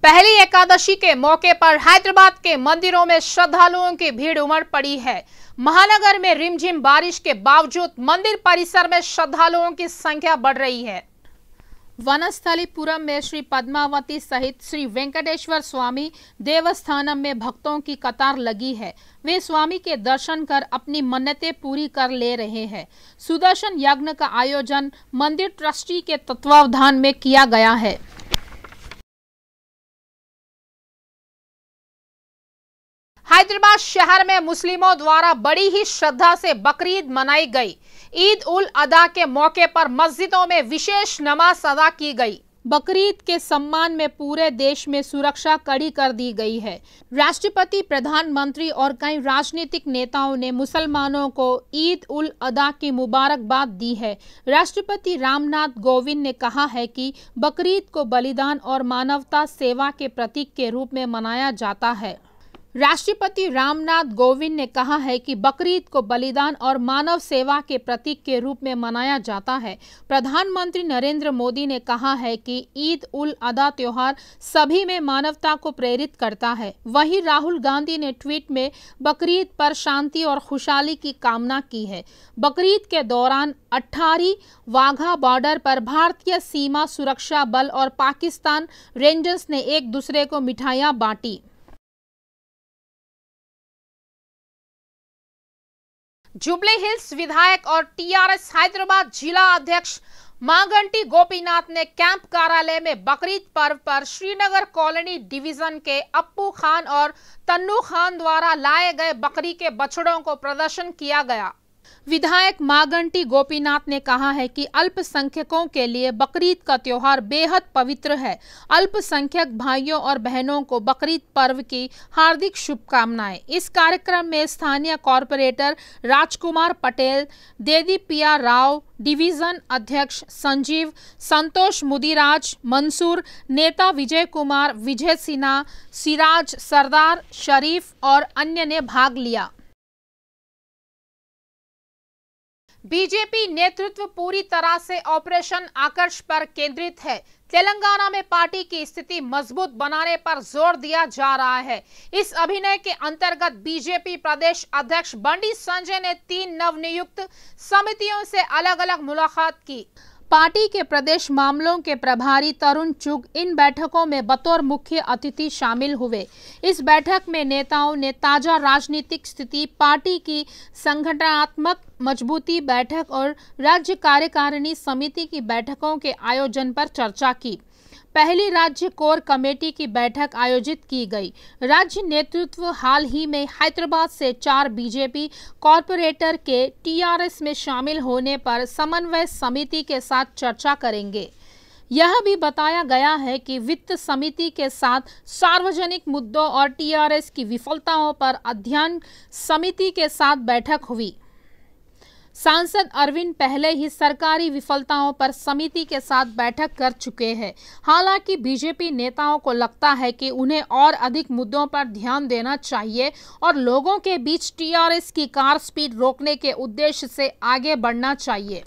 पहली एकादशी के मौके पर हैदराबाद के मंदिरों में श्रद्धालुओं की भीड़ उमड़ पड़ी है। महानगर में रिमझिम बारिश के बावजूद मंदिर परिसर में श्रद्धालुओं की संख्या बढ़ रही है। वनस्थलीपुरम में श्री पद्मावती सहित श्री वेंकटेश्वर स्वामी देवस्थानम में भक्तों की कतार लगी है। वे स्वामी के दर्शन कर अपनी मन्नतें पूरी कर ले रहे हैं। सुदर्शन यज्ञ का आयोजन मंदिर ट्रस्टी के तत्वावधान में किया गया है। हैदराबाद शहर में मुस्लिमों द्वारा बड़ी ही श्रद्धा से बकरीद मनाई गई। ईद उल अदा के मौके पर मस्जिदों में विशेष नमाज अदा की गई। बकरीद के सम्मान में पूरे देश में सुरक्षा कड़ी कर दी गई है। राष्ट्रपति, प्रधानमंत्री और कई राजनीतिक नेताओं ने मुसलमानों को ईद उल अदा की मुबारकबाद दी है। राष्ट्रपति रामनाथ कोविंद ने कहा है कि बकरीद को बलिदान और मानवता सेवा के प्रतीक के रूप में मनाया जाता है। राष्ट्रपति रामनाथ कोविंद ने कहा है कि बकरीद को बलिदान और मानव सेवा के प्रतीक के रूप में मनाया जाता है। प्रधानमंत्री नरेंद्र मोदी ने कहा है कि ईद उल अदा त्योहार सभी में मानवता को प्रेरित करता है। वहीं राहुल गांधी ने ट्वीट में बकरीद पर शांति और खुशहाली की कामना की है। बकरीद के दौरान अट्ठारी वाघा बॉर्डर पर भारतीय सीमा सुरक्षा बल और पाकिस्तान रेंजर्स ने एक दूसरे को मिठाइयां बांटी। जुबली हिल्स विधायक और टीआरएस हैदराबाद जिला अध्यक्ष मागंटी गोपीनाथ ने कैंप कार्यालय में बकरीद पर्व पर श्रीनगर कॉलोनी डिवीजन के अप्पू खान और तन्नू खान द्वारा लाए गए बकरी के बछड़ों को प्रदर्शन किया गया। विधायक मागंटी गोपीनाथ ने कहा है कि अल्पसंख्यकों के लिए बकरीद का त्योहार बेहद पवित्र है। अल्पसंख्यक भाइयों और बहनों को बकरीद पर्व की हार्दिक शुभकामनाएं। इस कार्यक्रम में स्थानीय कॉरपोरेटर राजकुमार पटेल, देदीपिया राव, डिवीजन अध्यक्ष संजीव, संतोष मुदिराज, मंसूर, नेता विजय कुमार, विजय सिन्हा, सिराज, सरदार, शरीफ और अन्य ने भाग लिया। बीजेपी नेतृत्व पूरी तरह से ऑपरेशन आकर्ष पर केंद्रित है। तेलंगाना में पार्टी की स्थिति मजबूत बनाने पर जोर दिया जा रहा है। इस अभियान के अंतर्गत बीजेपी प्रदेश अध्यक्ष बंडी संजय ने 3 नवनियुक्त समितियों से अलग अलग मुलाकात की। पार्टी के प्रदेश मामलों के प्रभारी तरुण चुग इन बैठकों में बतौर मुख्य अतिथि शामिल हुए। इस बैठक में नेताओं ने ताजा राजनीतिक स्थिति, पार्टी की संगठनात्मक मजबूती, बैठक और राज्य कार्यकारिणी समिति की बैठकों के आयोजन पर चर्चा की। पहली राज्य कोर कमेटी की बैठक आयोजित की गई। राज्य नेतृत्व हाल ही में हैदराबाद से 4 बीजेपी कॉरपोरेटर के टीआरएस में शामिल होने पर समन्वय समिति के साथ चर्चा करेंगे। यह भी बताया गया है कि वित्त समिति के साथ सार्वजनिक मुद्दों और टीआरएस की विफलताओं पर अध्ययन समिति के साथ बैठक हुई। सांसद अरविंद पहले ही सरकारी विफलताओं पर समिति के साथ बैठक कर चुके हैं। हालांकि बीजेपी नेताओं को लगता है कि उन्हें और अधिक मुद्दों पर ध्यान देना चाहिए और लोगों के बीच टीआरएस की कार स्पीड रोकने के उद्देश्य से आगे बढ़ना चाहिए।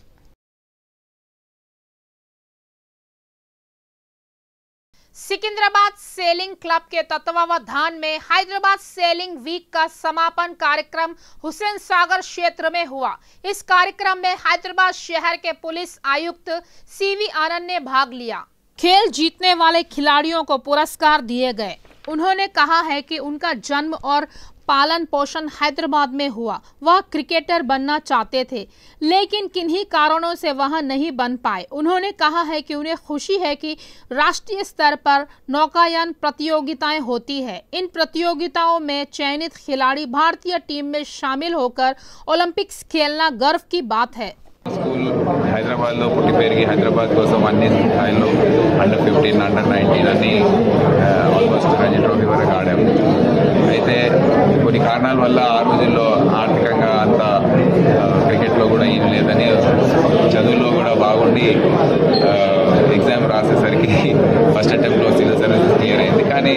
सिकंदराबाद सेलिंग क्लब के तत्वावधान में हैदराबाद सेलिंग वीक का समापन कार्यक्रम हुसैन सागर क्षेत्र में हुआ। इस कार्यक्रम में हैदराबाद शहर के पुलिस आयुक्त सीवी आनंद ने भाग लिया। खेल जीतने वाले खिलाड़ियों को पुरस्कार दिए गए। उन्होंने कहा है कि उनका जन्म और पालन पोषण हैदराबाद में हुआ। वह क्रिकेटर बनना चाहते थे, लेकिन किन्हीं कारणों से वह नहीं बन पाए। उन्होंने कहा है कि उन्हें खुशी है कि राष्ट्रीय स्तर पर नौकायान प्रतियोगिताएं होती है। इन प्रतियोगिताओं में चयनित खिलाड़ी भारतीय टीम में शामिल होकर ओलंपिक्स खेलना गर्व की बात है। స్కూల్ హైదరాబాద్లో పుట్టి పెరిగి హైదరాబాద్ కోసం అన్ని స్థాయిలో అండర్ 15, అండర్ 19 అన్ని ఆల్మోస్ట్ రంజీ ట్రోఫీ వరకు ఆడాము. అయితే కొన్ని కారణాల వల్ల ఆ రోజుల్లో ఆర్థికంగా అంత క్రికెట్లో కూడా ఏం లేదని చదువులో కూడా బాగుండి ఎగ్జామ్ రాసేసరికి ఫస్ట్ అటెంప్ట్లో సివిల్ సర్వీసెస్ క్లియర్ అయింది. కానీ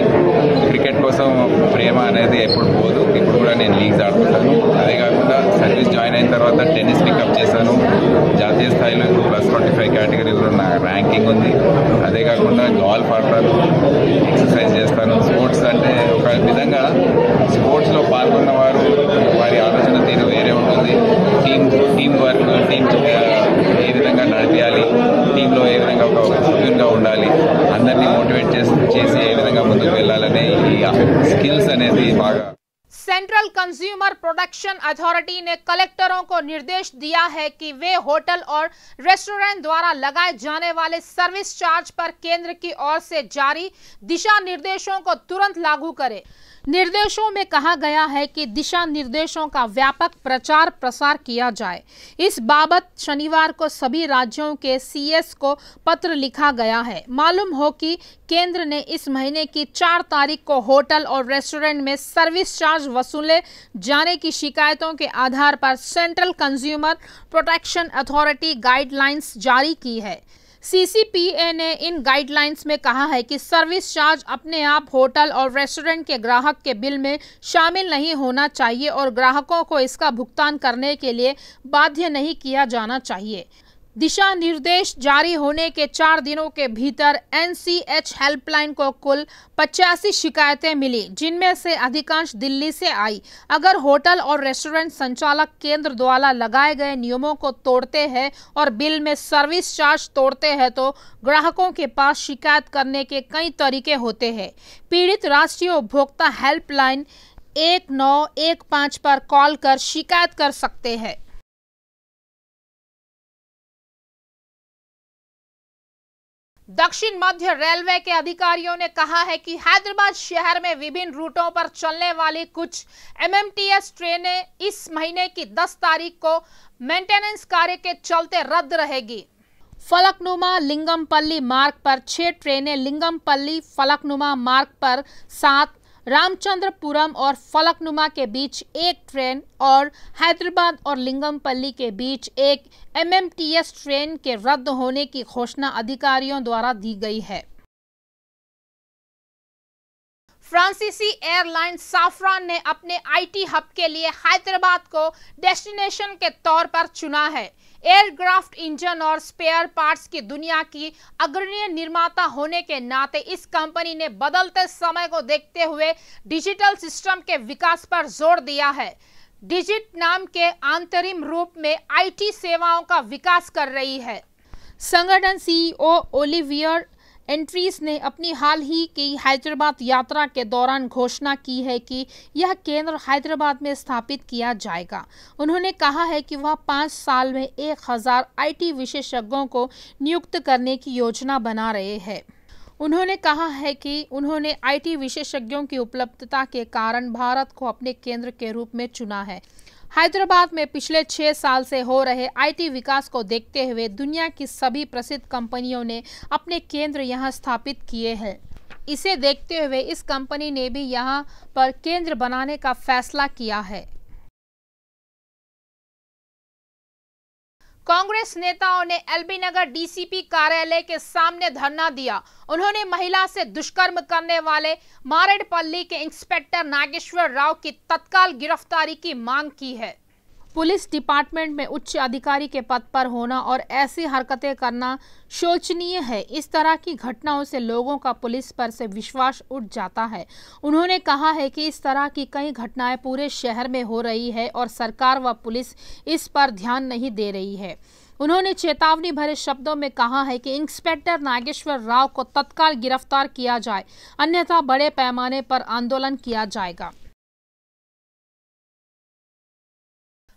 క్రికెట్ కోసం ప్రేమ అనేది ఎప్పుడు పోదు. ఇప్పుడు కూడా నేను లీగ్స్ ఆడుతుంటాను. అదే కాకుండా సర్వీస్ జాయిన్ అయిన తర్వాత టెన్నిస్ పికప్ చేశాను. జాతీయ స్థాయిలో +25 కేటగిరీలో నా ర్యాంకింగ్ ఉంది. అదే కాకుండా గోల్ఫ్ ఆడతాను, ఎక్సర్సైజ్ స్పోర్ట్స్లో పాల్గొన్న వారి ఆలోచన తీరు వేరే ఉంటుంది. టీం వర్క్, టీం ఏ విధంగా నడిపించాలి, టీంలో ఏ విధంగా ఒక సభ్యునిగా ఉండాలి, అందరినీ మోటివేట్ చేసి ఏ విధంగా ముందుకు వెళ్ళాలనే ఈ స్కిల్స్ అనేది బాగా. सेंट्रल कंज्यूमर प्रोटेक्शन अथॉरिटी ने कलेक्टरों को निर्देश दिया है कि वे होटल और रेस्टोरेंट द्वारा लगाए जाने वाले सर्विस चार्ज पर केंद्र की ओर से जारी दिशा निर्देशों को तुरंत लागू करें। निर्देशों में कहा गया है कि दिशा निर्देशों का व्यापक प्रचार प्रसार किया जाए। इस बाबत शनिवार को सभी राज्यों के सीएस को पत्र लिखा गया है। मालूम हो कि केंद्र ने इस महीने की 4 तारीख को होटल और रेस्टोरेंट में सर्विस चार्ज वसूले जाने की शिकायतों के आधार पर central consumer protection authority guidelines जारी की है। सीसीपीए ने इन गाइडलाइंस में कहा है कि सर्विस चार्ज अपने आप होटल और रेस्टोरेंट के ग्राहक के बिल में शामिल नहीं होना चाहिए और ग्राहकों को इसका भुगतान करने के लिए बाध्य नहीं किया जाना चाहिए। दिशा निर्देश जारी होने के 4 दिनों के भीतर एनसीएच हेल्पलाइन को कुल 85 शिकायतें मिली, जिनमें से अधिकांश दिल्ली से आई। अगर होटल और रेस्टोरेंट संचालक केंद्र द्वारा लगाए गए नियमों को तोड़ते हैं और बिल में सर्विस चार्ज तोड़ते हैं तो ग्राहकों के पास शिकायत करने के कई तरीके होते हैं। पीड़ित राष्ट्रीय उपभोक्ता हेल्पलाइन 1915 पर कॉल कर शिकायत कर सकते हैं। दक्षिण मध्य रेलवे के अधिकारियों ने कहा है कि हैदराबाद शहर में विभिन्न रूटों पर चलने वाली कुछ एमएमटीएस ट्रेनें इस महीने की 10 तारीख को मेंटेनेंस कार्य के चलते रद्द रहेगी। फलकनुमा लिंगमपल्ली मार्ग पर 6 ट्रेनें, लिंगमपल्ली फलकनुमा मार्ग पर 7, रामचंद्रपुरम और फलकनुमा के बीच 1 ट्रेन और हैदराबाद और लिंगमपल्ली के बीच 1 एमएमटीएस ट्रेन के रद्द होने की घोषणा अधिकारियों द्वारा दी गई है। फ्रांसीसी एयरलाइन साफरान ने अपने आईटी हब के लिए हैदराबाद को डेस्टिनेशन के तौर पर चुना है। एयरक्राफ्ट इंजन और स्पेयर पार्ट्स की दुनिया की अग्रणी निर्माता होने के नाते इस कंपनी ने बदलते समय को देखते हुए डिजिटल सिस्टम के विकास पर जोर दिया है। डिजिट नाम के अंतरिम रूप में आईटी सेवाओं का विकास कर रही है। संगठन सीईओ ओलिवियर एंट्रीज ने अपनी हाल ही की हैदराबाद यात्रा के दौरान घोषणा की है कि यह केंद्र हैदराबाद में स्थापित किया जाएगा। उन्होंने कहा है कि वह 5 साल में 1000 आईटी विशेषज्ञों को नियुक्त करने की योजना बना रहे हैं। उन्होंने कहा है कि उन्होंने आईटी विशेषज्ञों की उपलब्धता के कारण भारत को अपने केंद्र के रूप में चुना है। हैदराबाद में पिछले 6 साल से हो रहे आईटी विकास को देखते हुए दुनिया की सभी प्रसिद्ध कंपनियों ने अपने केंद्र यहां स्थापित किए हैं। इसे देखते हुए इस कंपनी ने भी यहां पर केंद्र बनाने का फैसला किया है। कांग्रेस नेताओं ने एलबी नगर डीसीपी कार्यालय के सामने धरना दिया। उन्होंने महिला से दुष्कर्म करने वाले मारेडपल्ली के इंस्पेक्टर नागेश्वर राव की तत्काल गिरफ्तारी की मांग की है। पुलिस डिपार्टमेंट में उच्च अधिकारी के पद पर होना और ऐसी हरकतें करना शोचनीय है। इस तरह की घटनाओं से लोगों का पुलिस पर से विश्वास उठ जाता है। उन्होंने कहा है कि इस तरह की कई घटनाएं पूरे शहर में हो रही है और सरकार व पुलिस इस पर ध्यान नहीं दे रही है। उन्होंने चेतावनी भरे शब्दों में कहा है कि इंस्पेक्टर नागेश्वर राव को तत्काल गिरफ्तार किया जाए, अन्यथा बड़े पैमाने पर आंदोलन किया जाएगा।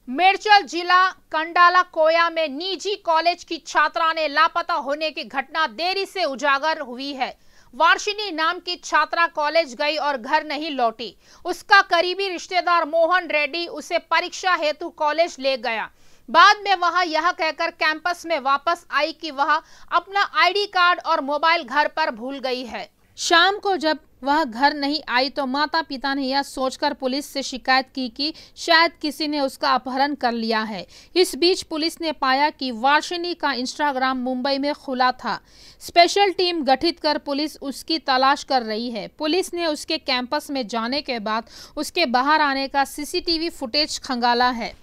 मेरचल जिला कंडाला कोया में निजी कॉलेज की छात्रा ने लापता होने की घटना देरी से उजागर हुई है। वार्षिनी नाम की छात्रा कॉलेज गई और घर नहीं लौटी। उसका करीबी रिश्तेदार मोहन रेड्डी उसे परीक्षा हेतु कॉलेज ले गया। बाद में वह यह कहकर कैंपस में वापस आई कि वह अपना आईडी कार्ड और मोबाइल घर पर भूल गई है। शाम को जब वह घर नहीं आई तो माता पिता ने यह सोचकर पुलिस से शिकायत की कि शायद किसी ने उसका अपहरण कर लिया है। इस बीच पुलिस ने पाया कि वार्षिनी का इंस्टाग्राम मुंबई में खुला था। स्पेशल टीम गठित कर पुलिस उसकी तलाश कर रही है। पुलिस ने उसके कैंपस में जाने के बाद उसके बाहर आने का सीसीटीवी फुटेज खंगाला है।